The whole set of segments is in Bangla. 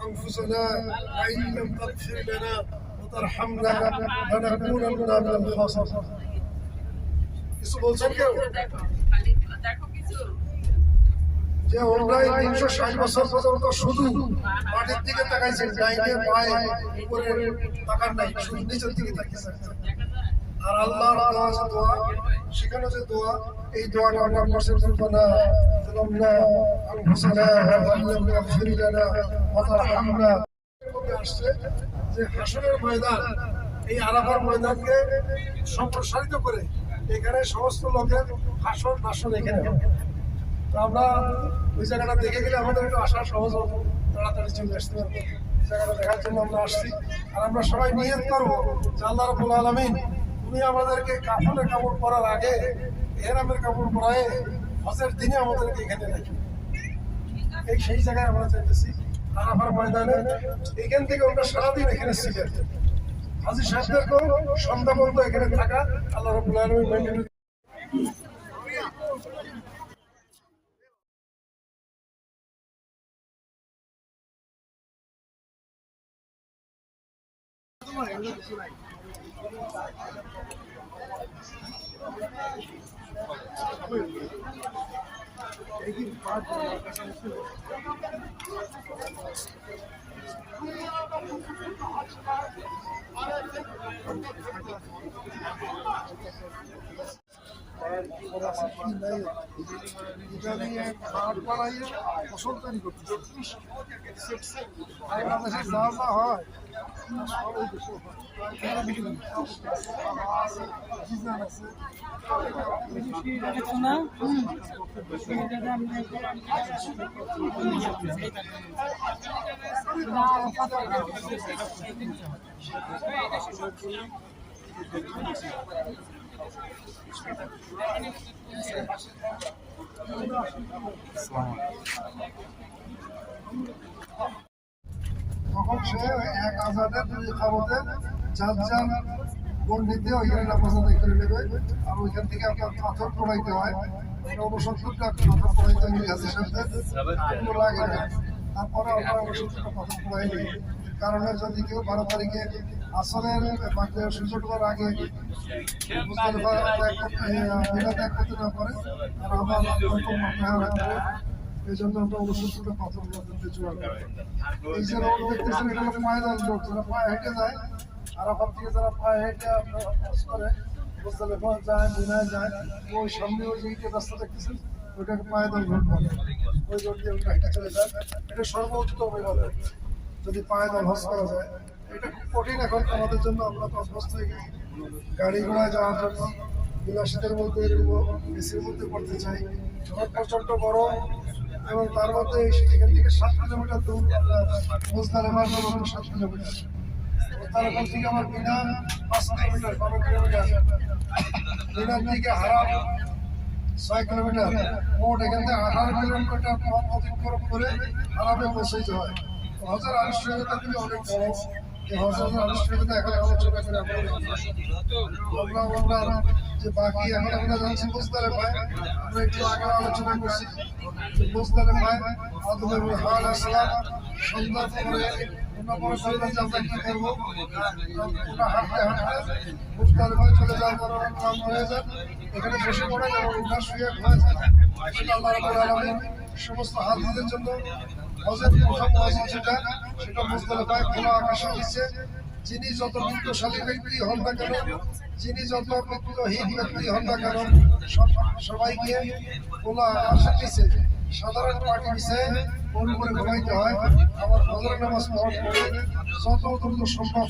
أنفسنا وإن لم تغفر لنا وترحمنا لنكونن من الخاسرين কিছু বলছেন কেউ যে ওরাই 360 বছর পর্যন্ত শুধু মাটির দিকে তাকাইছেন, ডাইনে বাঁয়ে উপরে তাকান নাই, শুধু নিচের দিকে তাকিয়েছেন। আর আল্লাহর দোয়া যে দোয়া, সেখানে যে দোয়া, এই দোয়াটা আমরা করতে পারবো না। জালামনা আনফুসানা ওয়া লাম তাগফির লানা ওয়া তারহামনা। আসছে যে হাসরের ময়দান, এই আরাফার ময়দানকে সম্প্রসারিত করে এখানে সমস্ত লোকের হাসর নাসর এখানে হবে। তো আমরা ওই জায়গাটা দেখে গেলে আমাদের একটু আসা সহজ হবে, তাড়াতাড়ি চলে আসতে পারবো। জায়গাটা দেখার জন্য আমরা আসছি। আর আমরা সবাই নিয়ত করবো যে আল্লাহ রাব্বুল আলামিন উনি আমাদেরকে কাফনের কাপড় পরার আগে ইহরামের কাপড় পরায় হজের দিনে আমাদেরকে এখানে রাখি। এই সেই জায়গায় আমরা চাইতেছি আরাফার ময়দানে। এখান থেকে আমরা সারাদিন এখানে ছিলেন। হাজী সাহেবদেরকেও সন্ধ্যা পর্যন্ত এখানে থাকা আল্লাহ রাব্বুল আলামিন মেনে ফসল তৈরি করতেছে। বাংলাদেশে যা যা হয় তখন সে এক আজাদের দুই খাবতের যার যার গণ্ডিতে ওইখানে নামাজ আদায় করে নেবে। আর ওইখান থেকে আপনার পাথর পড়াইতে হয়, 69টা পাথর পড়াইতে হয় হাজী সাহেবদের লাগে না। তারপরে আমরা 69টা পাথর পড়াই নিই। কারণ যদি কেউ 12 তারিখে আসরের সূর্য ডোবার আগে ত্যাগ করতে না পারে, আর আমার এই জন্য আমরা 69টা পাথর জোগাড় করি। এই যে রোড দেখতেছেন, এটা হলো পায়দল রোড। যারা পায়ে হেঁটে যায়, আরাফাত থেকে যারা পায়ে হেঁটে আপনার করে মুজদালিফা যায়, মিনায় যায়, ওই সামনে ওই যে ইটের রাস্তা দেখতেছেন, ওইটাকে পায়দল রোড বলে। ওই রোড দিয়ে ওটা হেঁটে চলে যায়। এটা সর্বোত্তম এবারে যদি পায়দল হজ করা যায়। এটা খুব কঠিন এখন আমাদের জন্য। আমরা তো অভ্যস্ত হয়ে গেছি গাড়ি ঘোড়ায় যাওয়ার জন্য। বিলাসিতার মধ্যে এসির মধ্যে পড়তে চাই, প্রচন্ড গরম, এবং তার মধ্যে এখান থেকে 7 কিলোমিটার দূর মুজদালিফার জন্য 7 কিলোমিটার। তারপর থেকে আমার মিনা 5 কিলোমিটার, 12 কিলোমিটার। মিনার থেকে হারাম 6 কিলোমিটার। মোট এখান থেকে 18 কিলোমিটার পথ অতিক্রম করে হারামে পৌঁছাইতে হয়। হজের আনুষ্ঠানিকতা কিন্তু অনেক বড়। এই হজের আনুষ্ঠানিকতা এখন আলোচনা করে আমরা যে বাকি এখন আমরা যাচ্ছি মুজদালিফায়। আমরা একটু আগে আলোচনা করছি মুজদালিফায় আদম ইবনে হাওয়া আলাইহিস সালাম সন্ধ্যার পরে আমরা কি করবো, ওরা হাঁটতে হাঁটতে মুজদালিফায় চলে যাওয়ার পর কাম হয়ে যায়, এখানে বসে পড়ে এবং উঠা শুয়ে হয়ে যায়। আল্লাহ রাব্বুল আলামিন সমস্ত হাজিদের জন্য হজের প্রথম ওয়াজিব যেটা, সেটা মুজদালিফায় খোলা আকাশে দিচ্ছে। যিনি যত বিত্তশালী ব্যক্তি হন না কেন, যিনি যত বিত্তহীন ব্যক্তি হন না কেন, সবাইকে খোলা আকাশে দিচ্ছে। সাধারণ পার্টি মিশে ওর উপরে ঘুমাইতে হয়। আবার ফজরের নামাজ পড়ার পরে যত দ্রুত সম্ভব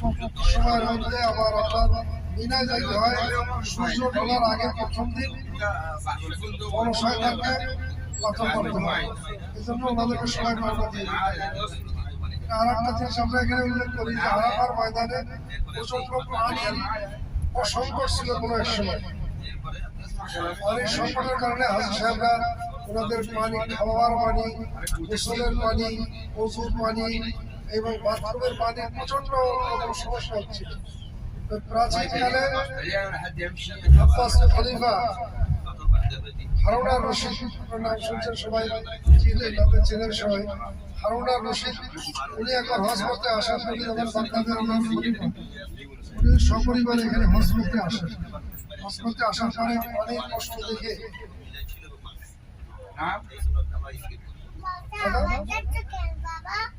সময়ের মধ্যে আবার আপনার মিনায় যাইতে হয়। সূর্য ঢোলার আগে প্রথম দিন কোনো শয়তানকে পাথর করতে হয়। এই জন্য ওনাদেরকে সময় পাওয়া দিয়ে আর একটা জিনিস আমরা এখানে উল্লেখ করি যে আরাফার ময়দানে প্রচন্ড পানির অসংকট ছিল কোনো এক সময়। পানির সংকটের কারণে হাজী সাহেবরা ওনাদের পানি, খাওয়ার পানি, গোসলের পানি, ওযুর পানি এবং বাথরুমের পানি প্রচন্ড সমস্যা হচ্ছিল। প্রাচীনকালে আব্বাস খলিফা হারুন আর রশিদ নাম শুনছেন সবাই, চিনেন সবাই। হারুন আর রশিদ, উনি একবার হজ করতে আসেন, উনি যখন বাগদাদের নাম উনি সপরিবারে এখানে হজ করতে আসেন। হজ করতে আসার পরে অনেক কষ্ট দেখে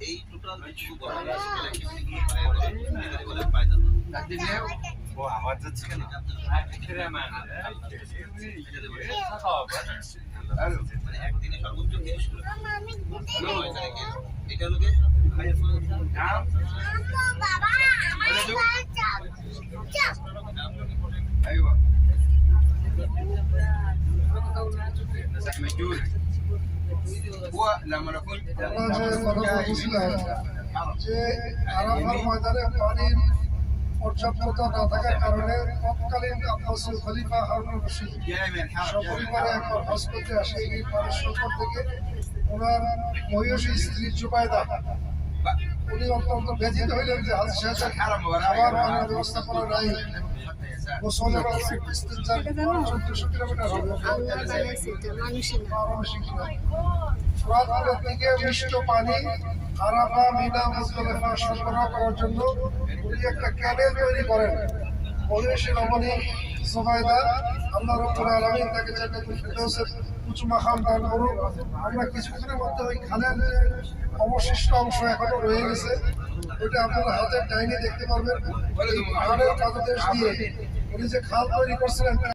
এই টোটাল আওয়াজ যাচ্ছে কেন? একদিনে সর্বোচ্চ 30 কিলো। এটা হলো কি? ايوه هو لما نكون আমরা যে কথা বলছিলাম যে আরাফার ময়দানে পানির পর্যাপ্ততা না থাকার কারণে তৎকালীন আব্বাসীয় খলিফা হারুন আর রশিদ সপরিবারে একবার হজ করতে আসে। এই পানির সংকট থেকে ওনার মহিষী স্ত্রী জুবাইদা উনি অত্যন্ত ব্যথিত হইলেন যে হাজ সাহেবের খাবার পানির ব্যবস্থা করা নাই। গোসল এবং ইস্তেঞ্জার 1400 কিলোমিটার হবে। ফুরাত থেকে মিষ্ট পানি আরাফা, মিনা, মুজদালিফা সরবরাহ করার জন্য উনি একটা ক্যানেল তৈরি করেন। মহিষী রমণী জুবাইদা, আল্লাহ রাব্বুল আলামিন তাকে জান্নাতুল ফিরদাউসের উঁচু মাকাম দান করুন। আমরা কিছুক্ষণের মধ্যে ওই খালের যে অবশিষ্ট অংশ এখনো রয়ে গেছে ওইটা আপনারা হাতের ডাইনে দেখতে পারবেন। এই পাহাড়ের পাদদেশ দিয়ে উনি যে খাল তৈরি করছিলেন